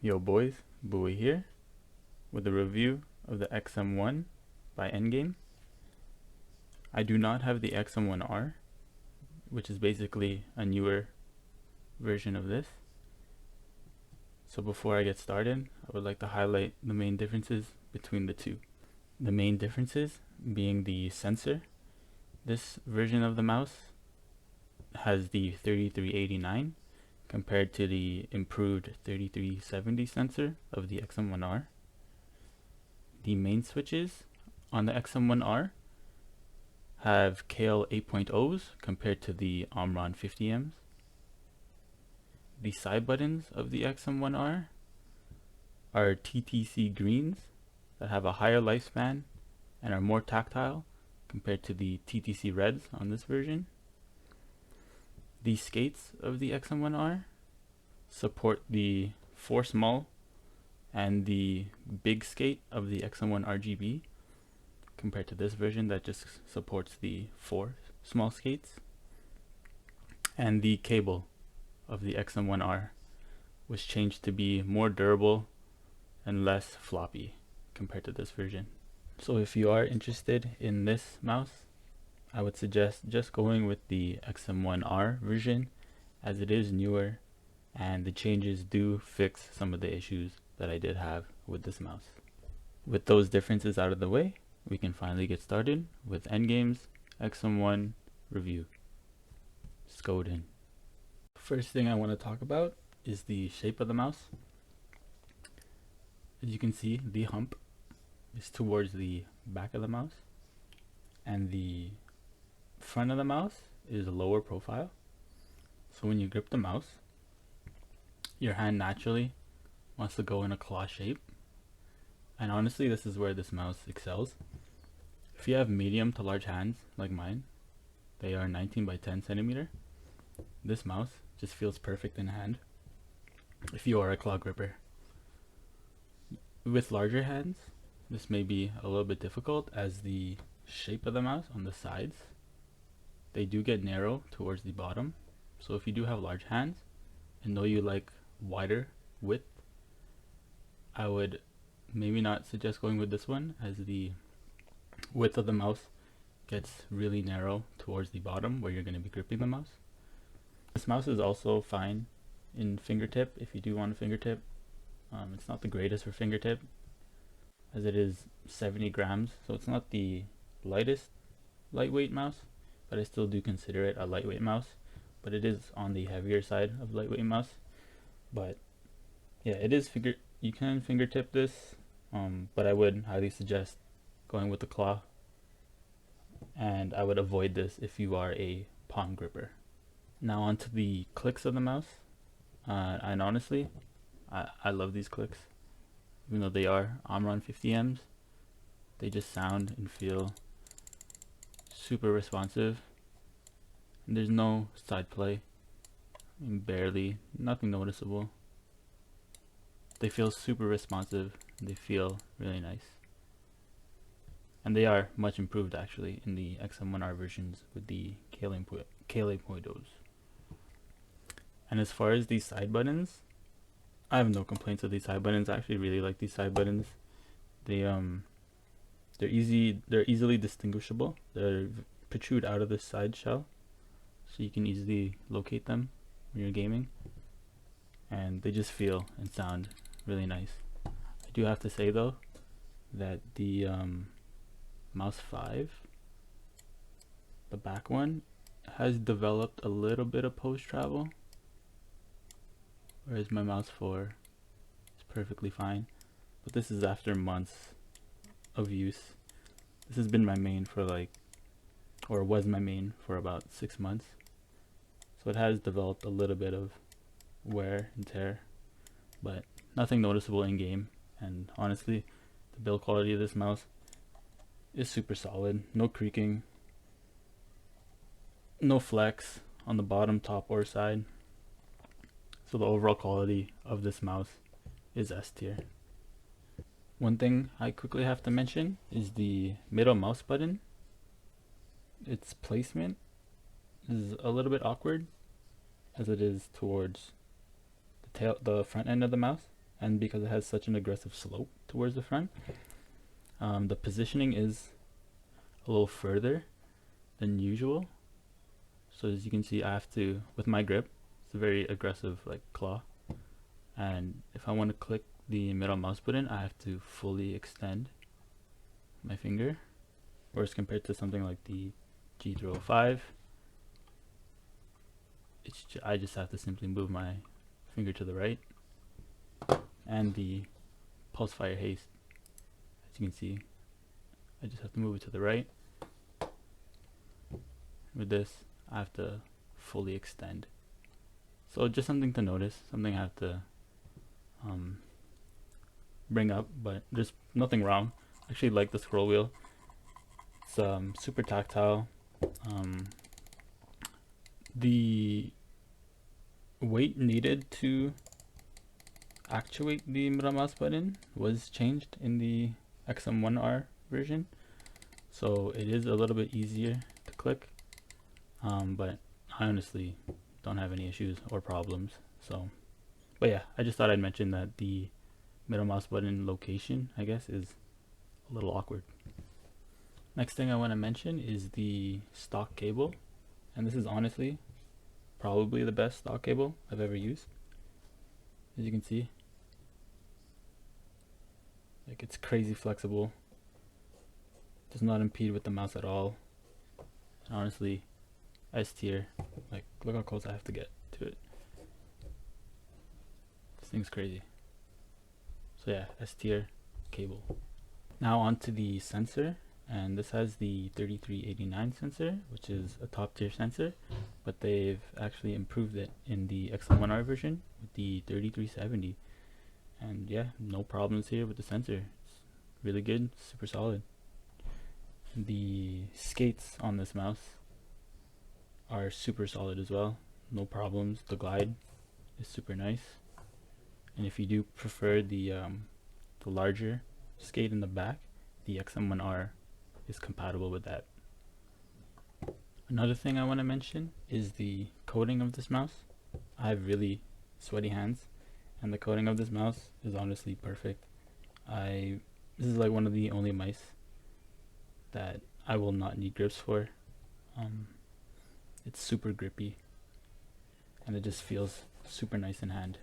Yo boys, Bowie here with a review of the XM1 by Endgame. I do not have the XM1R, which is basically a newer version of this. So before I get started, I would like to highlight the main differences between the two. The main differences being the sensor. This version of the mouse has the 3389 compared to the improved 3370 sensor of the XM1R. The main switches on the XM1R have KL 8.0s compared to the Omron 50Ms. The side buttons of the XM1R are TTC greens that have a higher lifespan and are more tactile compared to the TTC reds on this version. The skates of the XM1R support the 4 small and the big skate of the XM1 RGB compared to this version that just supports the 4 small skates. And the cable of the XM1R was changed to be more durable and less floppy compared to this version. So if you are interested in this mouse, I would suggest just going with the XM1R version, as it is newer and the changes do fix some of the issues that I did have with this mouse. With those differences out of the way, we can finally get started with Endgame's XM1 review. Let's go in. First thing I want to talk about is the shape of the mouse. As you can see, the hump is towards the back of the mouse, and the front of the mouse is a lower profile. So when you grip the mouse, your hand naturally wants to go in a claw shape. And honestly, this is where this mouse excels. If you have medium to large hands like mine, they are 19 by 10 centimeter, this mouse just feels perfect in hand if you are a claw gripper. With larger hands, this may be a little bit difficult, as the shape of the mouse on the sides, they do get narrow towards the bottom. So if you do have large hands and know you like wider width, I would maybe not suggest going with this one, as the width of the mouse gets really narrow towards the bottom where you're going to be gripping the mouse. This mouse is also fine in fingertip if you do want a fingertip. It's not the greatest for fingertip, as it is 70 grams, so it's not the lightweight mouse, but I still do consider it a lightweight mouse, but it is on the heavier side of lightweight mouse. But yeah, it is you can fingertip this, but I would highly suggest going with the claw, and I would avoid this if you are a palm gripper. Now onto the clicks of the mouse, and honestly, I love these clicks. Even though they are Omron 50Ms, they just sound and feel super responsive, and there's no side play, barely, nothing noticeable. They feel super responsive, and they feel really nice. And they are much improved actually in the XM1R versions with the KL 8.0s. And as far as these side buttons, I have no complaints with these side buttons. I actually really like these side buttons. They're easily distinguishable. They protrude out of the side shell, so you can easily locate them when you're gaming, and they just feel and sound really nice. I do have to say though that the mouse 5, the back one, has developed a little bit of post travel, whereas my mouse 4 is perfectly fine. But this is after months of use. This has been my main for was my main for about 6 months. So it has developed a little bit of wear and tear, but nothing noticeable in game. And honestly, the build quality of this mouse is super solid. No creaking, no flex on the bottom, top, or side. So the overall quality of this mouse is S tier. One thing I quickly have to mention is the middle mouse button. Its placement is a little bit awkward, as it is towards the front end of the mouse, and because it has such an aggressive slope towards the front, the positioning is a little further than usual. So as you can see, I have to, with my grip, it's a very aggressive like claw, and if I want to click the middle mouse button, I have to fully extend my finger, whereas compared to something like the G305, I just have to simply move my finger to the right. And the pulse fire haste, as you can see, I just have to move it to the right. With this, I have to fully extend. So just something to notice, something I have to bring up, but there's nothing wrong. I actually like the scroll wheel. It's super tactile. The weight needed to actuate the middle mouse button was changed in the XM1R version, so it is a little bit easier to click, but I honestly don't have any issues or problems. So, but yeah, I just thought I'd mention that the middle mouse button location, I guess, is a little awkward. Next thing I want to mention is the stock cable, and this is honestly probably the best stock cable I've ever used. As you can see, like, it's crazy flexible, does not impede with the mouse at all, and honestly, S tier. Like, look how close I have to get to it. This thing's crazy. So yeah, S tier cable. Now onto the sensor, and this has the 3389 sensor, which is a top tier sensor, but they've actually improved it in the XM1R version with the 3370. And yeah, no problems here with the sensor. It's really good, super solid. The skates on this mouse are super solid as well, no problems. The glide is super nice, and if you do prefer the larger skate in the back, the XM1R is compatible with that. Another thing I want to mention is the coating of this mouse. I have really sweaty hands, and the coating of this mouse is honestly perfect. This is like one of the only mice that I will not need grips for. It's super grippy, and it just feels super nice in hand.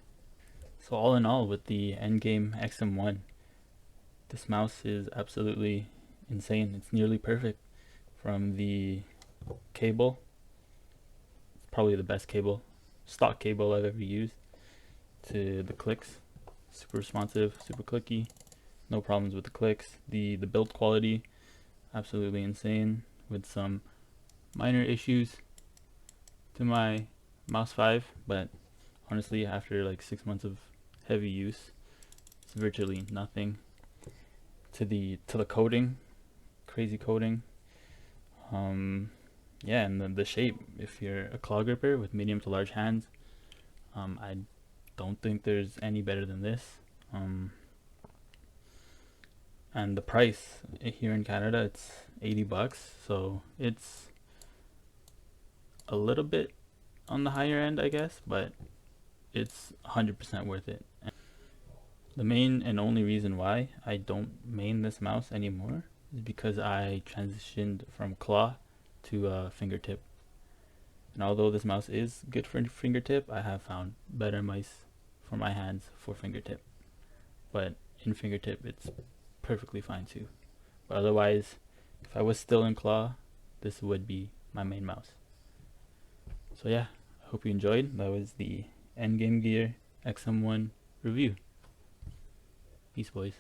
So all in all, with the Endgame XM1, this mouse is absolutely insane. It's nearly perfect. From the cable, it's probably the best stock cable I've ever used, to the clicks, super responsive, super clicky, no problems with the clicks. The build quality, absolutely insane, with some minor issues to my mouse 5, but honestly, after like 6 months of heavy use, it's virtually nothing. To the coating, crazy coating. Yeah, and the shape, if you're a claw gripper with medium to large hands, I don't think there's any better than this. And the price here in Canada, it's $80, so it's a little bit on the higher end, I guess, but it's 100% worth it. And the main and only reason why I don't main this mouse anymore is because I transitioned from claw to fingertip. And although this mouse is good for fingertip, I have found better mice for my hands for fingertip. But in fingertip, it's perfectly fine too. But otherwise, if I was still in claw, this would be my main mouse. So yeah, I hope you enjoyed. That was the Endgame Gear XM1 review. Peace, boys.